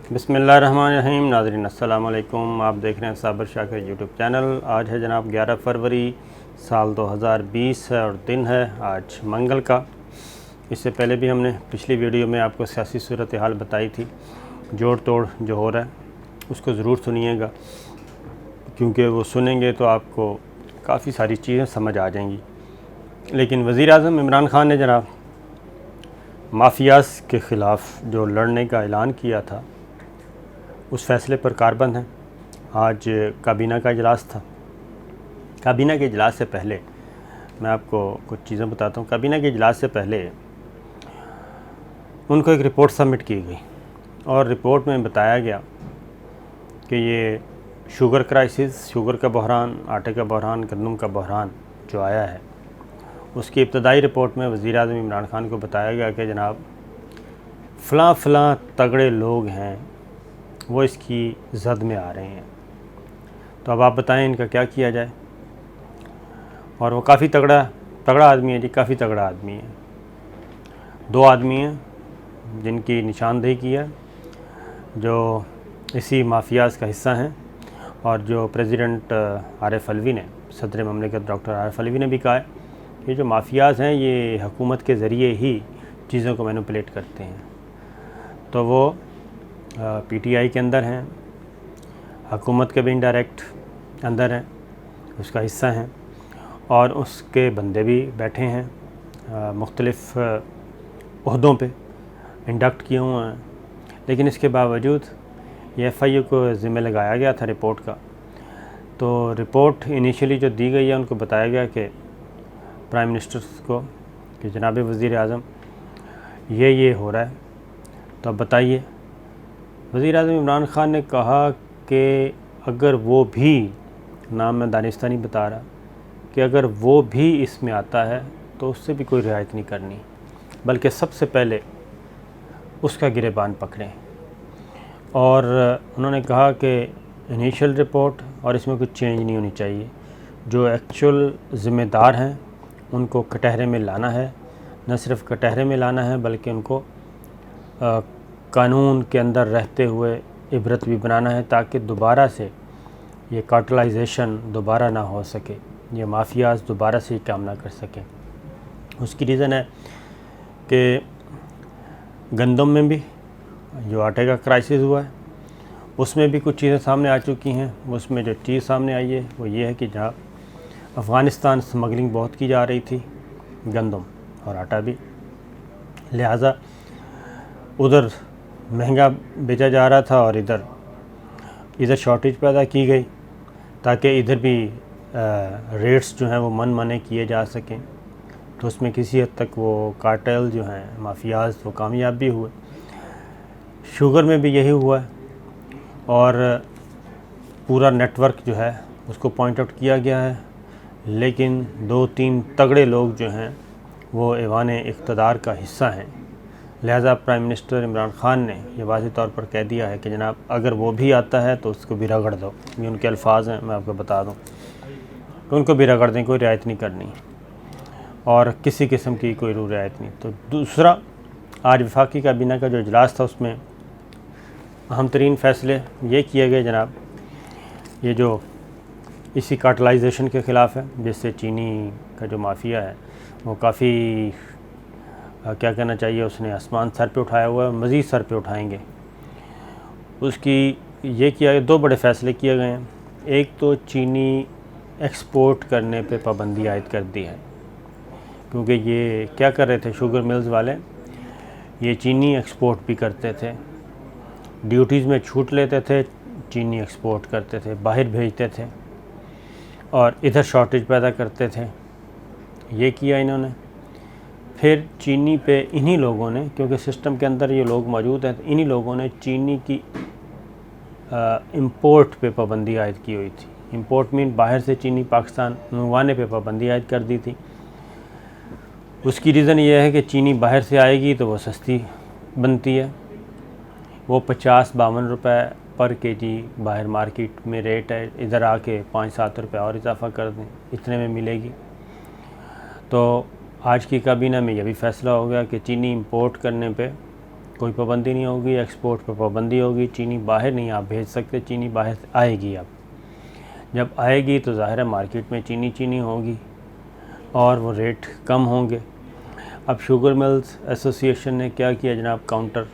बिस्मिल्लाहिर्रहमानिर्रहीम। नाज़रीन अस्सलाम वालेकुम। आप देख रहे हैं साबिर शाकिर यूट्यूब चैनल। आज है जनाब 11 फरवरी साल 2020 है और दिन है आज मंगल का। इससे पहले भी हमने पिछली वीडियो में आपको सियासी सूरत हाल बताई थी। जोड़ तोड़ जो हो रहा है उसको ज़रूर सुनिएगा, क्योंकि वो सुनेंगे तो आपको काफ़ी सारी चीज़ें समझ आ जाएंगी। लेकिन वज़ीर आज़म इमरान ख़ान ने जनाब माफियाज़ के ख़िलाफ़ जो लड़ने का ऐलान किया था उस फ़ैसले पर कारबंद हैं। आज काबीना का इजलास था। काबीना के इजलास से पहले मैं आपको कुछ चीज़ें बताता हूँ। काबीना के इजलास से पहले उनको एक रिपोर्ट सबमिट की गई और रिपोर्ट में बताया गया कि ये शुगर क्राइसिस, शुगर का बहरान, आटे का बहरान, गंदम का बहरान जो आया है, उसकी इब्तदाई रिपोर्ट में वज़ीर आज़म इमरान ख़ान को बताया गया कि जनाब फ़लाँ तगड़े लोग हैं वो इसकी जद में आ रहे हैं। तो अब आप बताएं इनका क्या किया जाए। और वो काफ़ी तगड़ा आदमी है जी, काफ़ी तगड़ा आदमी है। दो आदमी हैं जिनकी निशानदेही की है, जो इसी माफियाज़ का हिस्सा हैं और जो प्रेसिडेंट आरिफ अलवी ने, सदर ममलिकत डॉक्टर आरिफ अलवी ने भी कहा है कि जो माफियाज़ हैं ये हुकूमत के ज़रिए ही चीज़ों को मैनिपुलेट करते हैं। तो वो पीटीआई के अंदर हैं, हुकूमत के भी इनडायरेक्ट अंदर हैं, उसका हिस्सा हैं और उसके बंदे भी बैठे हैं मुख्तलिफ़ ओहदों पे इंडक्ट किए हुए हैं। लेकिन इसके बावजूद ये FIU को ज़िम्मे लगाया गया था रिपोर्ट का। तो रिपोर्ट इनिशियली जो दी गई है उनको बताया गया कि प्राइम मिनिस्टर को कि जनाब वज़ीर आज़म ये हो रहा है, तो अब बताइए। वज़ीर आज़म इमरान ख़ान ने कहा कि अगर वो भी, नाम मैं दानिस्तानी बता रहा, कि अगर वो भी इसमें आता है तो उससे भी कोई रियायत नहीं करनी, बल्कि सबसे पहले उसका गिरेबान पकड़ें। और उन्होंने कहा कि इनिशियल रिपोर्ट और इसमें कुछ चेंज नहीं होनी चाहिए। जो एक्चुअल ज़िम्मेदार हैं उनको कटहरे में लाना है, न सिर्फ कटहरे में लाना है बल्कि उनको कानून के अंदर रहते हुए इबरत भी बनाना है, ताकि दोबारा से ये कार्टलाइजेशन दोबारा ना हो सके, ये माफियाज़ दोबारा से ये काम ना कर सकें। उसकी रीज़न है कि गंदम में भी जो आटे का क्राइसिस हुआ है उसमें भी कुछ चीज़ें सामने आ चुकी हैं। उसमें जो चीज़ सामने आई है वो ये है कि जहाँ अफ़गानिस्तान स्मगलिंग बहुत की जा रही थी, गंदम और आटा भी, लिहाजा उधर महंगा बेचा जा रहा था और इधर शॉर्टेज पैदा की गई ताकि इधर भी रेट्स जो हैं वो मन माने किए जा सकें। तो उसमें किसी हद तक वो कार्टेल जो हैं माफियाज़ वो कामयाब भी हुए। शुगर में भी यही हुआ है और पूरा नेटवर्क जो है उसको पॉइंट आउट किया गया है। लेकिन 2-3 तगड़े लोग जो हैं वो ऐवान इक़्तिदार का हिस्सा हैं। लिहाजा प्राइम मिनिस्टर इमरान ख़ान ने यह वाज़ेह तौर पर कह दिया है कि जनाब अगर वो भी आता है तो उसको भी रगड़ दो। ये उनके अल्फाज हैं, मैं आपको बता दूं कि उनको भी रगड़ दें, कोई रियायत नहीं करनी और किसी किस्म की कोई रियायत नहीं। तो दूसरा, आज वफाकी काबीना का जो इजलास था उसमें अहम तरीन फ़ैसले ये किए गए जनाब, ये जो इसी कार्टलाइजेशन के ख़िलाफ़ है, जिससे चीनी का जो माफिया है वो काफ़ी क्या कहना चाहिए, उसने आसमान सर पे उठाया हुआ है, मज़ीद सर पे उठाएंगे। उसकी ये किया गया, 2 बड़े फ़ैसले किए गए हैं। एक तो चीनी एक्सपोर्ट करने पे पाबंदी आयद कर दी है, क्योंकि ये क्या कर रहे थे शुगर मिल्स वाले, ये चीनी एक्सपोर्ट भी करते थे, ड्यूटीज़ में छूट लेते थे, चीनी एक्सपोर्ट करते थे, बाहर भेजते थे और इधर शॉर्टेज पैदा करते थे। ये किया इन्होंने। फिर चीनी पे इन्हीं लोगों ने, क्योंकि सिस्टम के अंदर ये लोग मौजूद हैं, इन्हीं लोगों ने चीनी की इंपोर्ट पे पाबंदी आयद की हुई थी। इंपोर्ट मीन बाहर से चीनी पाकिस्तान मंगवाने पे पाबंदी आयद कर दी थी। उसकी रीज़न ये है कि चीनी बाहर से आएगी तो वो सस्ती बनती है। वो 50-52 रुपये पर केजी बाहर मार्केट में रेट है, इधर आके 5-7 रुपये और इजाफ़ा कर दें, इतने में मिलेगी। तो आज की काबीना में यह भी फ़ैसला हो गया कि चीनी इंपोर्ट करने पे कोई पाबंदी नहीं होगी, एक्सपोर्ट पर पाबंदी होगी, चीनी बाहर नहीं आप भेज सकते, चीनी बाहर से आएगी। अब जब आएगी तो ज़ाहिर है मार्केट में चीनी होगी और वो रेट कम होंगे। अब शुगर मिल्स एसोसिएशन ने क्या किया जनाब, काउंटर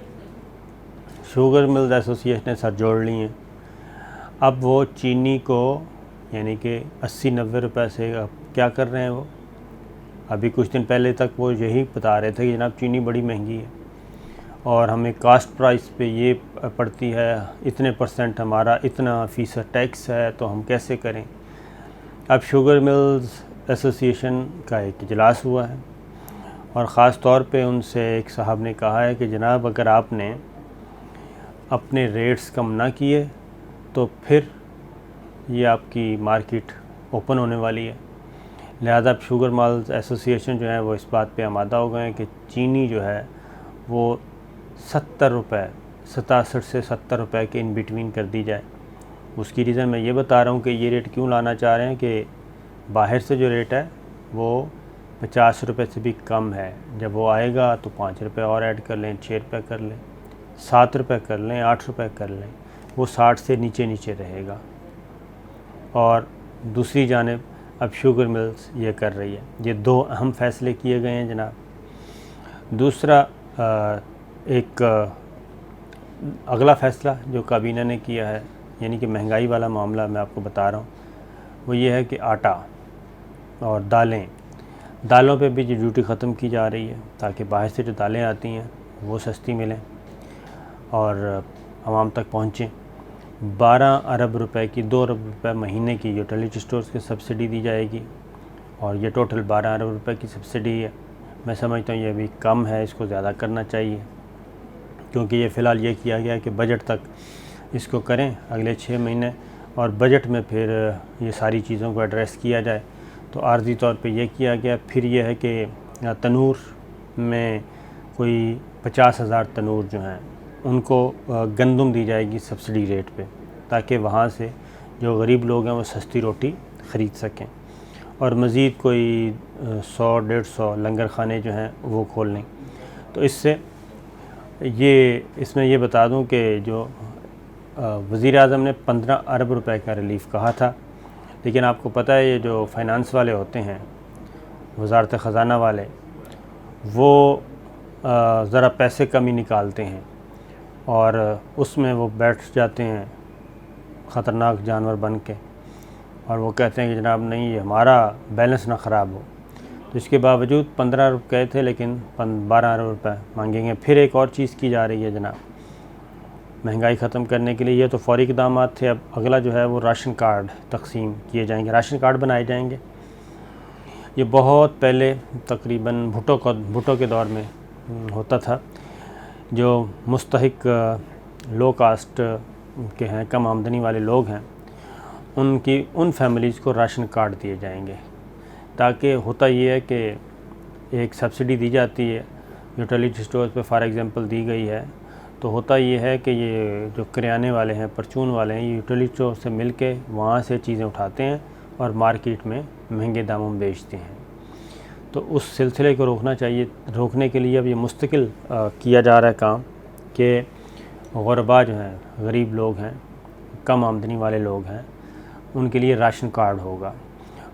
शुगर मिल्स एसोसिएशन ने सर जोड़ ली हैं। अब वो चीनी को यानी कि 80-90 रुपये से अब क्या कर रहे हैं वो, अभी कुछ दिन पहले तक वो यही बता रहे थे कि जनाब चीनी बड़ी महंगी है और हमें कास्ट प्राइस पे ये पड़ती है, इतने % हमारा इतना फ़ीसद टैक्स है, तो हम कैसे करें। अब शुगर मिल्स एसोसिएशन का एक इजलास हुआ है और ख़ास तौर पे उनसे एक साहब ने कहा है कि जनाब अगर आपने अपने रेट्स कम ना किए तो फिर ये आपकी मार्केट ओपन होने वाली है। लिहाजा अब शुगर मिल्स एसोसिएशन जो है वो इस बात पे आमादा हो गए हैं कि चीनी जो है वो 70 रुपये, 67 से 70 रुपये के इन बिटवीन कर दी जाए। उसकी रीज़न मैं ये बता रहा हूँ कि ये रेट क्यों लाना चाह रहे हैं कि बाहर से जो रेट है वो 50 रुपये से भी कम है। जब वो आएगा तो 5 रुपये और ऐड कर लें, 6 रुपये कर लें, 7 रुपये कर लें, 8 रुपये कर लें, वो 60 से नीचे रहेगा। और दूसरी जानिब अब शुगर मिल्स ये कर रही है। ये दो अहम फ़ैसले किए गए हैं जनाब। दूसरा एक अगला फ़ैसला जो काबीना ने किया है, यानी कि महंगाई वाला मामला मैं आपको बता रहा हूँ, वो ये है कि आटा और दालों पे भी जो ड्यूटी ख़त्म की जा रही है ताकि बाहर से जो दालें आती हैं वो सस्ती मिलें और आवाम तक पहुँचें। 12 अरब रुपए की 2 अरब रुपए महीने की यूटिलिटी स्टोर्स की सब्सिडी दी जाएगी और ये टोटल 12 अरब रुपए की सब्सिडी है। मैं समझता हूँ ये अभी कम है, इसको ज़्यादा करना चाहिए क्योंकि ये फ़िलहाल ये किया गया कि बजट तक इसको करें अगले 6 महीने और बजट में फिर ये सारी चीज़ों को एड्रेस किया जाए। तो आर्ज़ी तौर पे ये किया गया। फिर ये है कि तनूर में कोई 50,000 तनूर जो हैं उनको गंदम दी जाएगी सब्सिडी रेट पे ताकि वहाँ से जो गरीब लोग हैं वो सस्ती रोटी ख़रीद सकें। और मज़ीद कोई 100-150 लंगर खाने जो हैं वो खोल लें। तो इसमें ये बता दूं कि जो वज़ीर आज़म ने 15 अरब रुपए का रिलीफ़ कहा था, लेकिन आपको पता है ये जो फ़ाइनेंस वाले होते हैं, वज़ारत ख़ज़ाना वाले, वो ज़रा पैसे कम ही निकालते हैं और उसमें वो बैठ जाते हैं ख़तरनाक जानवर बन के और वो कहते हैं कि जनाब नहीं, ये हमारा बैलेंस ना ख़राब हो। तो इसके बावजूद 15 अरब कहे थे लेकिन 12 अरब रुपये मांगेंगे। फिर एक और चीज़ की जा रही है जनाब महंगाई ख़त्म करने के लिए। ये तो फ़ौरी इक़दामात थे। अब अगला जो है वो राशन कार्ड तकसीम किए जाएंगे, राशन कार्ड बनाए जाएंगे। ये बहुत पहले तकरीबन भुट्टो के दौर में होता था। जो मुस्तहिक लो कास्ट के हैं, कम आमदनी वाले लोग हैं, उन फैमिलीज़ को राशन कार्ड दिए जाएंगे ताकि होता ये है कि एक सब्सिडी दी जाती है यूटिलिटी स्टोर्स पे फॉर एग्ज़ाम्पल दी गई है। तो होता ये है कि ये जो किराने वाले हैं, परचून वाले हैं, ये यूटिलिटी स्टोर से मिल के वहाँ से चीज़ें उठाते हैं और मार्केट में महंगे दामों में बेचते हैं। तो उस सिलसिले को रोकने के लिए अब ये मुस्तकिल किया जा रहा है काम कि गुरबा जो हैं, गरीब लोग हैं, कम आमदनी वाले लोग हैं, उनके लिए राशन कार्ड होगा।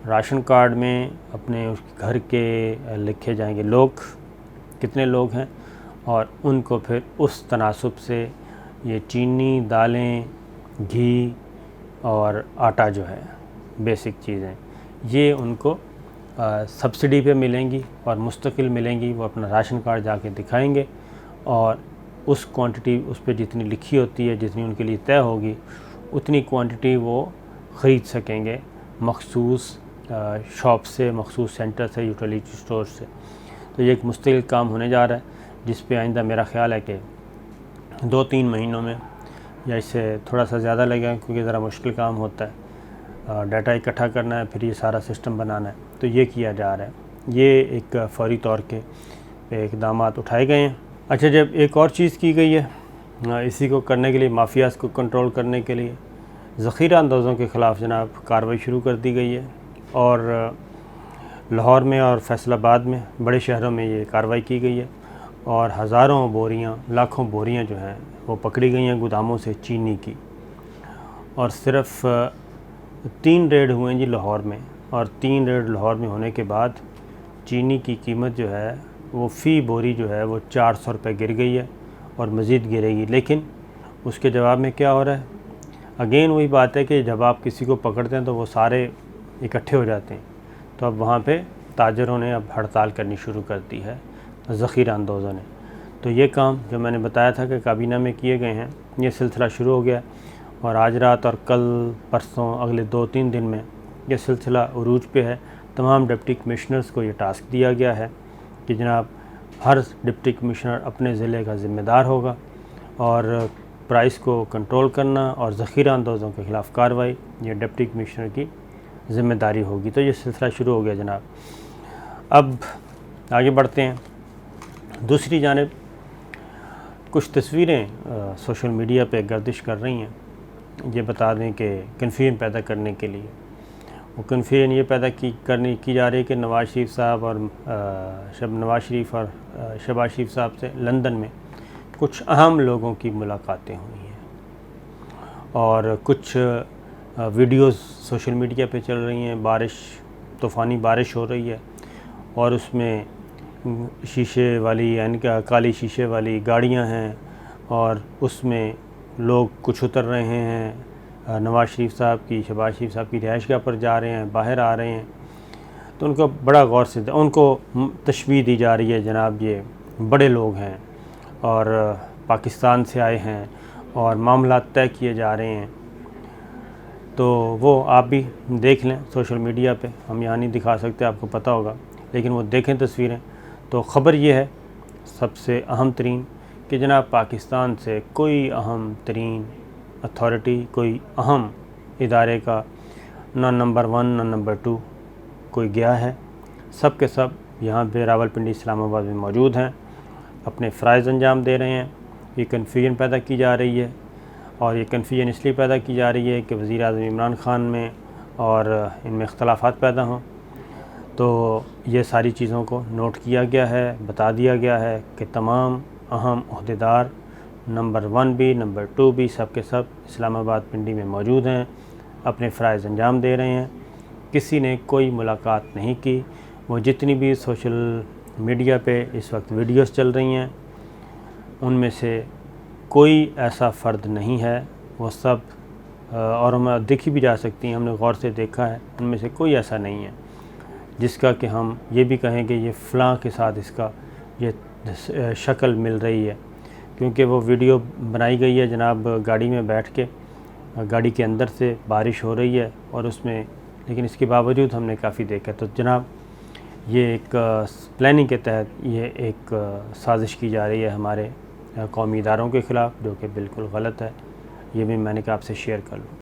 राशन कार्ड में अपने उस घर के लिखे जाएंगे लोग, कितने लोग हैं, और उनको फिर उस तनासब से ये चीनी, दालें, घी और आटा जो है, बेसिक चीज़ें, ये उनको सब्सिडी पे मिलेंगी और मुस्तकिल मिलेंगी। वो अपना राशन कार्ड जाके दिखाएंगे और उस क्वांटिटी उस पर जितनी लिखी होती है, जितनी उनके लिए तय होगी, उतनी क्वांटिटी वो ख़रीद सकेंगे मखसूस शॉप से, मखसूस सेंटर से, यूटिलिटी स्टोर से। तो ये एक मुस्तकिल काम होने जा रहा है जिस पे आइंदा मेरा ख़्याल है कि 2-3 महीनों में या इससे थोड़ा सा ज़्यादा लगेगा क्योंकि ज़रा मुश्किल काम होता है, डाटा इकट्ठा करना है, फिर ये सारा सिस्टम बनाना है। तो ये किया जा रहा है। ये एक फ़ौरी तौर के इक़दामात उठाए गए हैं। अच्छा, जब एक और चीज़ की गई है इसी को करने के लिए, माफियाज़ को कंट्रोल करने के लिए ज़ख़ीरा अंदाज़ों के ख़िलाफ़ जनाब कार्रवाई शुरू कर दी गई है और लाहौर में और फैसलाबाद में, बड़े शहरों में ये कार्रवाई की गई है और हज़ारों बोरियां, लाखों बोरियां जो हैं वो पकड़ी गई हैं गोदामों से चीनी की। और सिर्फ़ 3 रेड हुए हैं जी लाहौर में, और 3 रेड लाहौर में होने के बाद चीनी की कीमत जो है वो फ़ी बोरी जो है वो 400 रुपये गिर गई है और मज़ीद गिरेगी। लेकिन उसके जवाब में क्या हो रहा है? अगेन वही बात है कि जब आप किसी को पकड़ते हैं तो वो सारे इकट्ठे हो जाते हैं। तो अब वहाँ पे ताजरों ने अब हड़ताल करनी शुरू कर दी है, ज़ख़ीरा अंदोज़ों ने। तो ये काम जो मैंने बताया था कि काबीना में किए गए हैं, ये सिलसिला शुरू हो गया और आज रात और कल परसों अगले 2-3 दिन में ये सिलसिला उरूज पे है। तमाम डिप्टी कमिश्नर्स को ये टास्क दिया गया है कि जनाब हर डिप्टी कमिश्नर अपने ज़िले का ज़िम्मेदार होगा और प्राइस को कंट्रोल करना और ज़ख़ीरा अंदोज़ों के ख़िलाफ़ कार्रवाई ये डिप्टी कमिश्नर की ज़िम्मेदारी होगी। तो ये सिलसिला शुरू हो गया जनाब। अब आगे बढ़ते हैं। दूसरी जानिब कुछ तस्वीरें सोशल मीडिया पे गर्दिश कर रही हैं, ये बता दें कि कन्फ्यूजन पैदा करने के लिए। वो कन्फ्यूजन ये पैदा की जा रही है कि नवाज़ शरीफ साहब और नवाज़ शरीफ और शहबाज शरीफ साहब से लंदन में कुछ अहम लोगों की मुलाकातें हुई हैं और कुछ वीडियोस सोशल मीडिया पे चल रही हैं। तूफ़ानी बारिश हो रही है और उसमें शीशे वाली यानी कि काली शीशे वाली गाड़ियां हैं और उसमें लोग कुछ उतर रहे हैं, नवाज़ शरीफ साहब की, शहबाज शरीफ साहब की रिहाइशगाह पर जा रहे हैं, बाहर आ रहे हैं। तो उनको बड़ा गौर से उनको तशबीह दी जा रही है, जनाब ये बड़े लोग हैं और पाकिस्तान से आए हैं और मामला तय किए जा रहे हैं। तो वो आप भी देख लें सोशल मीडिया पे, हम यहाँ नहीं दिखा सकते, आपको पता होगा, लेकिन वो देखें तस्वीरें। तो ख़बर ये है सबसे अहम तरीन कि जनाब पाकिस्तान से कोई अहम तरीन अथॉरिटी, कोई अहम इदारे का ना नंबर 1 ना नंबर 2 कोई गया है। सब के सब यहाँ पे रावलपिंडी इस्लामाबाद में मौजूद हैं, अपने फ़राइज़ अंजाम दे रहे हैं। ये कन्फ्यूजन पैदा की जा रही है और ये कन्फ्यूजन इसलिए पैदा की जा रही है कि वज़ीर-ए-आज़म इमरान ख़ान में और इनमें इख्तलाफात पैदा हों। तो ये सारी चीज़ों को नोट किया गया है, बता दिया गया है कि तमाम अहम ओहदेदार नंबर 1 भी नंबर 2 भी सब के सब इस्लामाबाद पिंडी में मौजूद हैं, अपने फ़राइज़ अंजाम दे रहे हैं। किसी ने कोई मुलाकात नहीं की। वो जितनी भी सोशल मीडिया पे इस वक्त वीडियोस चल रही हैं उनमें से कोई ऐसा फ़र्द नहीं है, वो सब और हम देखी भी जा सकती हैं, हमने गौर से देखा है, उनमें से कोई ऐसा नहीं है जिसका कि हम ये भी कहें कि ये फ़लाँ के साथ इसका ये शक्ल मिल रही है। क्योंकि वो वीडियो बनाई गई है जनाब गाड़ी में बैठ के, गाड़ी के अंदर से बारिश हो रही है और उसमें, लेकिन इसके बावजूद हमने काफ़ी देखा। तो जनाब ये एक प्लानिंग के तहत ये एक साजिश की जा रही है हमारे कौमी इदारों के ख़िलाफ़, जो कि बिल्कुल गलत है। ये भी मैंने कहा आपसे शेयर कर लूँ।